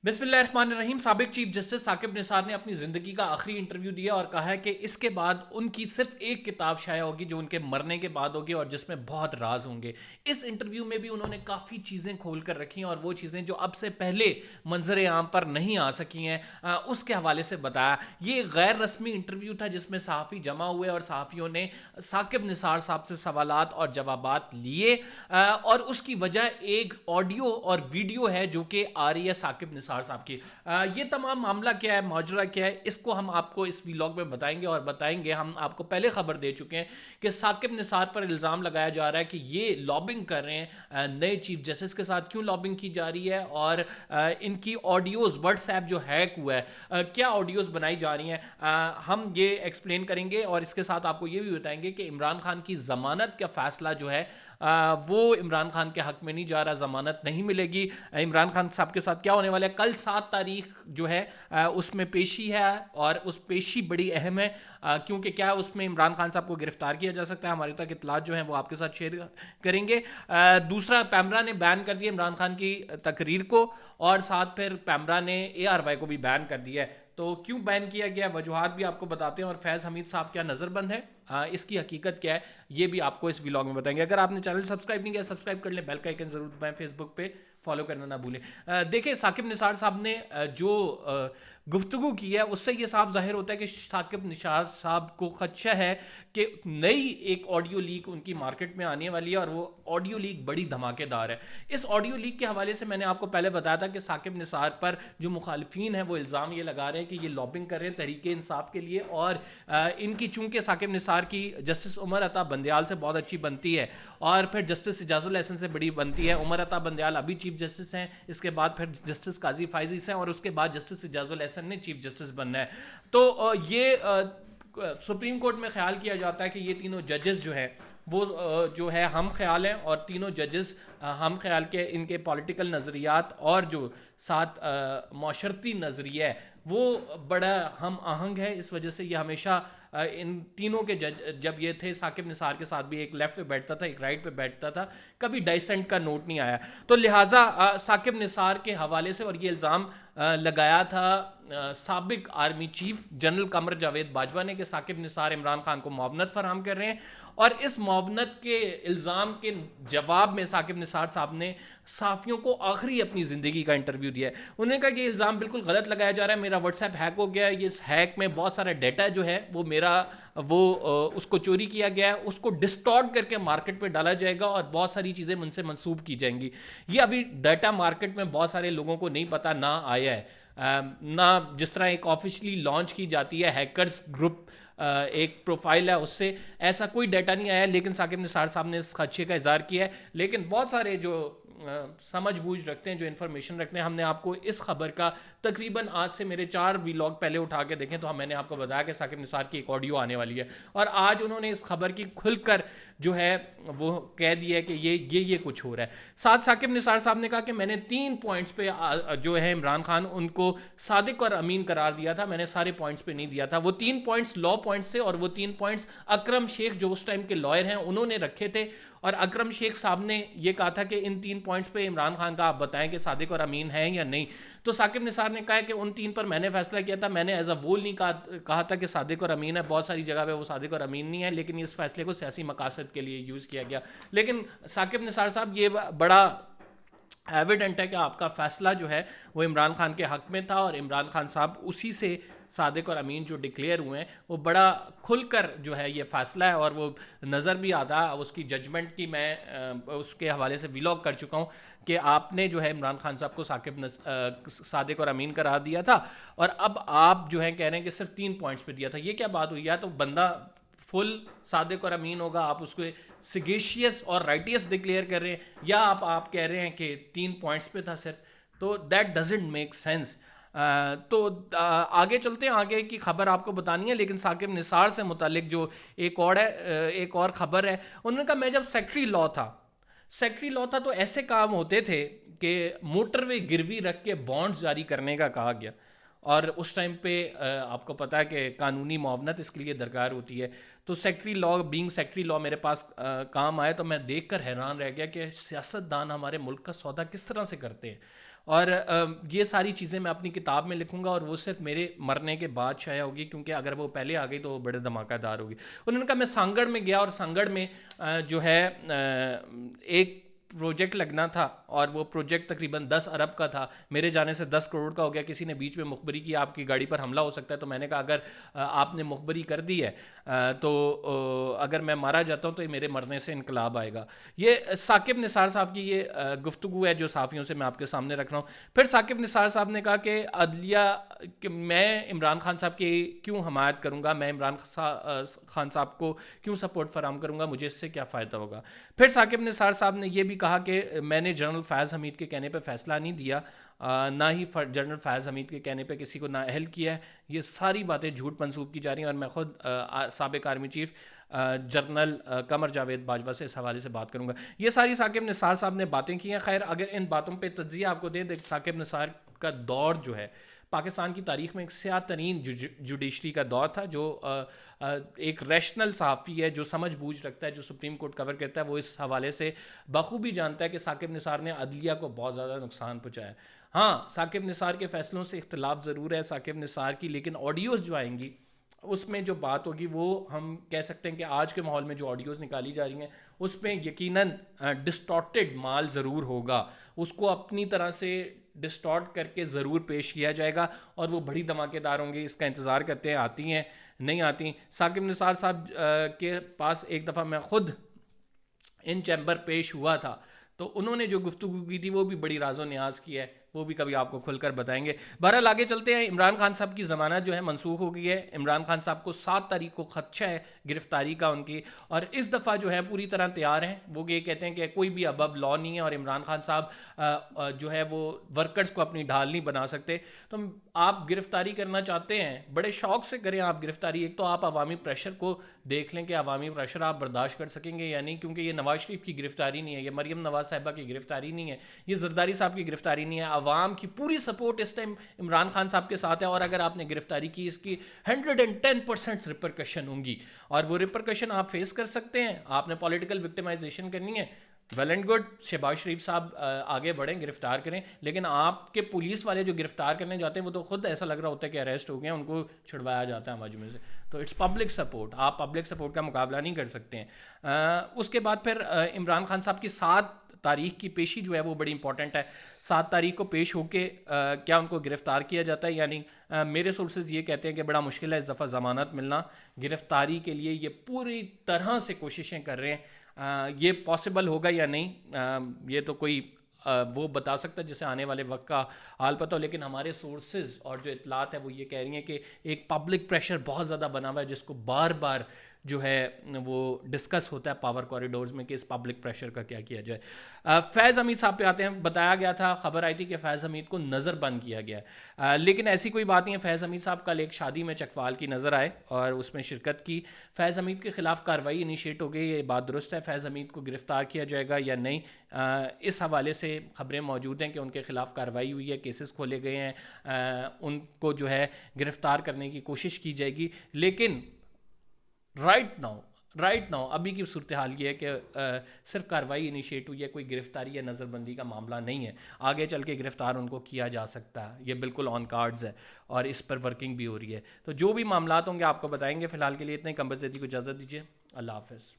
बिस्मिल्लाहिर्रहमानिर्रहीम। साबिक chief justice Saqib Nisar ने अपनी ज़िंदगी का आखिरी इंटरव्यू दिया और कहा है कि इसके बाद उनकी सिर्फ एक किताब शाया होगी जो उनके मरने के बाद होगी और जिसमें बहुत राज होंगे। इस इंटरव्यू में भी उन्होंने काफ़ी चीज़ें खोल कर रखी हैं और वो चीज़ें जो अब से पहले मंजर आम पर नहीं आ सकी हैं उसके हवाले से बताया। ये एक गैर रस्मी इंटरव्यू था जिसमें सहाफ़ी जमा हुए और सहाफ़ियों ने साकिब निसार साहब से सवालात और जवाबात लिए और उसकी वजह एक ऑडियो और वीडियो है जो कि आ रही है साकिब निसार साहब की। ये तमाम मामला क्या है, माजरा क्या है, इसको हम आपको इस व्लॉग में बताएंगे और बताएंगे। हम आपको पहले खबर दे चुके हैं कि साकिब निसार पर इल्ज़ाम लगाया जा रहा है कि ये लॉबिंग कर रहे हैं नए चीफ जस्टिस के साथ। क्यों लॉबिंग की जा रही है और इनकी ऑडियोज़ व्हाट्सएप जो हैक हुआ है, क्या ऑडियोज़ बनाई जा रही हैं, हम ये एक्सप्लेन करेंगे और इसके साथ आपको ये भी बताएंगे कि इमरान खान की ज़मानत का फ़ैसला जो है वो इमरान खान के हक में नहीं जा रहा, ज़मानत नहीं मिलेगी। इमरान खान साहब के साथ क्या होने वाला है, कल 7 तारीख जो है उसमें पेशी है और उस पेशी बड़ी अहम है क्योंकि क्या उसमें इमरान खान साहब को गिरफ्तार किया जा सकता है। हमारे तक इतलात जो हैं वो आपके साथ शेयर करेंगे। दूसरा, पैमरा ने बैन कर दिया इमरान खान की तकरीर को और साथ फिर पैमरा ने ARY को भी बैन कर दिया है। तो क्यों बैन किया गया, वजूहात भी आपको बताते हैं और फैज़ हमीद साहब क्या नज़रबंद है, इसकी हकीकत क्या है, ये भी आपको इस व्लॉग में बताएंगे। अगर आपने चैनल सब्सक्राइब नहीं किया, सब्सक्राइब कर लें, बेल का आइकन ज़रूर दबाएं, फेसबुक पे फॉलो करना ना भूलें। देखिए, साकिब निसार साहब ने जो गुफ्तगू की है उससे ये साफ जाहिर होता है कि साकिब निसार साहब को खदशा है कि नई एक ऑडियो लीक उनकी मार्केट में आने वाली है और वो ऑडियो लीक बड़ी धमाकेदार है। इस ऑडियो लीक के हवाले से मैंने आपको पहले बताया था कि साकिब निसार पर जो मुखालिफिन हैं वो इल्ज़ाम ये लगा रहे हैं कि ये लॉबिंग कर रहे हैं तहरीक इंसाफ के लिए और इनकी चूंकि साकिब निसार की जस्टिस उमर अता बंदयाल से बहुत अच्छी बनती है और फिर जस्टिस इजाजुल हसन से बड़ी बनती है। उमर अता बंदयाल अभी चीफ जस्टिस हैं, इसके बाद फिर जस्टिस काजी फाइजी हैं और उसके बाद जस्टिस इजाजुल हसन ने चीफ जस्टिस बनना है। तो ये सुप्रीम कोर्ट में ख्याल किया जाता है कि ये तीनों जजेस जो हैं वो जो है हम ख्याल हैं और तीनों जजेस हम ख्याल के इनके पॉलिटिकल नज़रियात और जो साथ माशरती नज़रिया है वो बड़ा हम आहंग है। इस वजह से ये हमेशा इन तीनों के जज जब ये थे, साकिब निसार के साथ भी एक लेफ्ट पे बैठता था एक राइट पे बैठता था, कभी डाइसेंट का नोट नहीं आया। तो लिहाजा साकिब निसार के हवाले से और ये इल्ज़ाम लगाया था साबिक army chief general Qamar Javed Bajwa ने कि साकिब निसार इमरान खान को मुआवनत फराहम कर रहे हैं और इस मुआवनत के इल्ज़ाम के जवाब में साकिब निसार साहब ने साफ़ियों को आखिरी अपनी ज़िंदगी का इंटरव्यू दिया है। उन्होंने कहा कि ये इल्ज़ाम बिल्कुल गलत लगाया जा रहा है, मेरा व्हाट्सएप हैक हो गया है, इस हैक में बहुत सारा डाटा जो है वो मेरा उसको चोरी किया गया है, उसको डिस्टॉर्ट करके मार्केट में डाला जाएगा और बहुत सारी चीज़ें मुझसे मंसूब की जाएंगी। ये अभी डाटा मार्केट में बहुत सारे लोगों को नहीं पता ना आया है, ना जिस तरह एक ऑफिशियली लॉन्च की जाती है हैकर्स ग्रुप एक प्रोफाइल है उससे ऐसा कोई डाटा नहीं आया। लेकिन साकिब निसार साहब ने इस खदशे का इज़हार किया है। लेकिन बहुत सारे जो समझ बूझ रखते हैं, जो इन्फॉर्मेशन रखते हैं, हमने आपको इस खबर का तकरीबन आज से मेरे 4 व्लॉग पहले उठा के देखें तो मैंने आपको बताया कि साकिब निसार की एक ऑडियो आने वाली है और आज उन्होंने इस खबर की खुलकर जो है वो कह दिया है कि ये कुछ हो रहा है। साथ साकिब निसार साहब ने कहा कि मैंने 3 पॉइंट्स पे जो है इमरान खान उनको सादिक और अमीन करार दिया था, मैंने सारे पॉइंट्स पे नहीं दिया था। वो 3 पॉइंट्स लॉ पॉइंट्स थे और वो 3 पॉइंट्स अकरम शेख जो उस टाइम के लॉयर हैं उन्होंने रखे थे और अकरम शेख साहब ने ये कहा था कि इन 3 पॉइंट्स पे इमरान खान का आप बताएं कि सादिक और अमीन हैं या नहीं। तो साकिब निसार ने कहा कि उन 3 पर मैंने फैसला किया था, मैंने एज अ वोल नहीं कहा था कि सादिक और अमीन है, बहुत सारी जगह पे वो सादिक और अमीन नहीं है, लेकिन इस फैसले को सियासी मकासद के लिए यूज़ किया गया। लेकिन साकिब निसार साहब ये बड़ा एविडेंट है कि आपका फ़ैसला जो है वो इमरान खान के हक़ में था और इमरान खान साहब उसी से सादिक और अमीन जो डिक्लेयर हुए हैं वो बड़ा खुलकर जो है ये फ़ैसला है और वो नज़र भी आता है। उसकी जजमेंट की मैं उसके हवाले से व्लॉग कर चुका हूँ कि आपने जो है इमरान खान साहब को सादिक और अमीन करार दिया था और अब आप जो है कह रहे हैं कि सिर्फ 3 पॉइंट्स पे दिया था। ये क्या बात हुई? या तो बंदा फुल सादिक और अमीन होगा, आप उसको सिगेशियस और राइटियस डिक्लेयर कर रहे हैं, या आप कह रहे हैं कि 3 पॉइंट्स पे था सिर्फ, तो दैट डजंट मेक सेंस। तो आगे चलते हैं, आगे की खबर आपको बतानी है। लेकिन साकिब निसार से मुतालिक जो एक और ख़बर है, उन्होंने कहा मैं जब सेक्रेटरी लॉ था तो ऐसे काम होते थे कि मोटरवे गिरवी रख के बॉन्ड्स जारी करने का कहा गया और उस टाइम पे आपको पता है कि कानूनी मुआवनत इसके लिए दरकार होती है। तो सेक्रेटरी लॉ मेरे पास काम आया तो मैं देख कर हैरान रह गया कि सियासतदान हमारे मुल्क का सौदा किस तरह से करते हैं اور یہ ساری چیزیں میں اپنی کتاب میں لکھوں گا، اور وہ صرف میرے مرنے کے بعد شائع ہوگی، کیونکہ اگر وہ پہلے آ گئی تو وہ بڑے دھماکہ دار ہوگی۔ انہوں نے کہا میں سانگڑ میں گیا، اور سانگڑ میں جو ہے ایک پروجیکٹ لگنا تھا، اور وہ پروجیکٹ تقریباً 10 ارب کا تھا، میرے جانے سے 10 کروڑ کا ہو گیا۔ کسی نے بیچ میں مخبری کی آپ کی گاڑی پر حملہ ہو سکتا ہے، تو میں نے کہا اگر آپ نے مخبری کر دی ہے تو اگر میں مارا جاتا ہوں تو یہ میرے مرنے سے انقلاب آئے گا۔ یہ ثاقب نثار صاحب کی یہ گفتگو ہے جو صحافیوں سے میں آپ کے سامنے رکھ رہا ہوں۔ پھر ثاقب نثار صاحب نے کہا کہ عدلیہ کہ میں عمران خان صاحب کی کیوں حمایت کروں گا، میں عمران خان صاحب کو کیوں سپورٹ فراہم کروں گا، مجھے اس سے کیا فائدہ ہوگا۔ پھر ثاقب نثار صاحب نے یہ بھی کہا کہ میں نے جنرل فیض حمید کے کہنے پہ فیصلہ نہیں دیا، نہ ہی جنرل فیض حمید کے کہنے پہ کسی کو نااہل کیا ہے، یہ ساری باتیں جھوٹ منسوب کی جا رہی ہیں، اور میں خود سابق army chief general Qamar Javed Bajwa سے اس حوالے سے بات کروں گا۔ یہ ساری ثاقب نثار صاحب نے باتیں کی ہیں۔ خیر اگر ان باتوں پہ تجزیہ آپ کو دیں، ثاقب نثار کا دور جو ہے پاکستان کی تاریخ میں ایک سیاہ ترین جوڈیشری کا دور تھا، جو ایک ریشنل صحافی ہے جو سمجھ بوجھ رکھتا ہے، جو سپریم کورٹ کور کرتا ہے، وہ اس حوالے سے بخوبی جانتا ہے کہ ثاقب نثار نے عدلیہ کو بہت زیادہ نقصان پہنچایا ہے۔ ہاں ثاقب نثار کے فیصلوں سے اختلاف ضرور ہے ثاقب نثار کی، لیکن آڈیوز جو آئیں گی اس میں جو بات ہوگی وہ ہم کہہ سکتے ہیں کہ آج کے ماحول میں جو آڈیوز نکالی جا رہی ہیں اس میں یقیناً ڈسٹارٹڈ مال ضرور ہوگا، اس کو اپنی طرح سے ڈسٹارٹ کر کے ضرور پیش کیا جائے گا، اور وہ بڑی دھماکے دار ہوں گی۔ اس کا انتظار کرتے ہیں، آتی ہیں نہیں آتی۔ ثاقب نثار صاحب کے پاس ایک دفعہ میں خود ان چیمبر پیش ہوا تھا، تو انہوں نے جو گفتگو کی تھی وہ بھی بڑی راز و نیاز کی ہے، وہ بھی کبھی آپ کو کھل کر بتائیں گے۔ بہرحال آگے چلتے ہیں۔ عمران خان صاحب کی ضمانت جو ہے منسوخ ہو گئی ہے۔ عمران خان صاحب کو 7 تاریخ کو خدشہ ہے گرفتاری کا ان کی، اور اس دفعہ جو ہے پوری طرح تیار ہیں۔ وہ یہ کہتے ہیں کہ کوئی بھی ابو لا نہیں ہے، اور عمران خان صاحب جو ہے وہ ورکرز کو اپنی ڈھال نہیں بنا سکتے۔ تو آپ گرفتاری کرنا چاہتے ہیں بڑے شوق سے کریں آپ گرفتاری، ایک تو آپ عوامی پریشر کو دیکھ لیں کہ عوامی پریشر آپ برداشت کر سکیں گے یا نہیں، کیونکہ یہ نواز شریف کی گرفتاری نہیں ہے، یہ مریم نواز صاحبہ کی گرفتاری نہیں ہے، یہ زرداری صاحب کی گرفتاری نہیں ہے۔ عوام کی پوری سپورٹ اس ٹائم عمران خان صاحب کے ساتھ ہے، اور اگر آپ نے گرفتاری کی اس کی 110% ریپرکشن ہوں گی، اور وہ ریپرکشن آپ فیس کر سکتے ہیں۔ آپ نے پولیٹیکل وکٹمائزیشن کرنی ہے، ویل اینڈ گڈ، شہباز شریف صاحب آگے بڑھیں، گرفتار کریں، لیکن آپ کے پولیس والے جو گرفتار کرنے جاتے ہیں وہ تو خود ایسا لگ رہا ہوتا ہے کہ اریسٹ ہو گئے ہیں، ان کو چھڑوایا جاتا ہے مجمع سے۔ تو اٹس پبلک سپورٹ، آپ پبلک سپورٹ کا مقابلہ نہیں کر سکتے ہیں۔ اس کے بعد پھر عمران خان صاحب کی 7 تاریخ کی پیشی جو ہے وہ بڑی امپورٹنٹ ہے۔ 7 تاریخ کو پیش ہو کے کیا ان کو گرفتار کیا جاتا ہے، یعنی میرے سورسز یہ کہتے ہیں کہ بڑا مشکل ہے اس دفعہ ضمانت ملنا، گرفتاری کے لیے یہ پوری طرح سے کوششیں کر رہے ہیں۔ یہ پاسبل ہوگا یا نہیں یہ تو کوئی وہ بتا سکتا ہے جسے آنے والے وقت کا حال پتہ ہو، لیکن ہمارے سورسز اور جو اطلاعات ہیں وہ یہ کہہ رہی ہیں کہ ایک پبلک پریشر بہت زیادہ بنا ہوا ہے، جس کو بار بار جو ہے وہ ڈسکس ہوتا ہے پاور کوریڈورز میں کہ اس پبلک پریشر کا کیا کیا جائے۔ فیض حمید صاحب پہ آتے ہیں۔ بتایا گیا تھا، خبر آئی تھی کہ فیض حمید کو نظر بند کیا گیا ہے، لیکن ایسی کوئی بات نہیں ہے۔ فیض حمید صاحب کل ایک شادی میں چکوال کی نظر آئے اور اس میں شرکت کی۔ فیض حمید کے خلاف کارروائی انیشیٹ ہو گئی، یہ بات درست ہے۔ فیض حمید کو گرفتار کیا جائے گا یا نہیں، اس حوالے سے خبریں موجود ہیں کہ ان کے خلاف کارروائی ہوئی ہے، کیسز کھولے گئے ہیں، ان کو جو ہے گرفتار کرنے کی کوشش کی جائے گی، لیکن رائٹ ناؤ ابھی کی صورتحال یہ ہے کہ صرف کارروائی انیشیٹ ہوئی ہے، کوئی گرفتاری یا نظر بندی کا معاملہ نہیں ہے۔ آگے چل کے گرفتار ان کو کیا جا سکتا ہے، یہ بالکل آن کارڈز ہے اور اس پر ورکنگ بھی ہو رہی ہے۔ تو جو بھی معاملات ہوں گے آپ کو بتائیں گے۔ فی الحال کے لیے اتنے، کمبر زیدی کو اجازت دیجیے، اللہ حافظ۔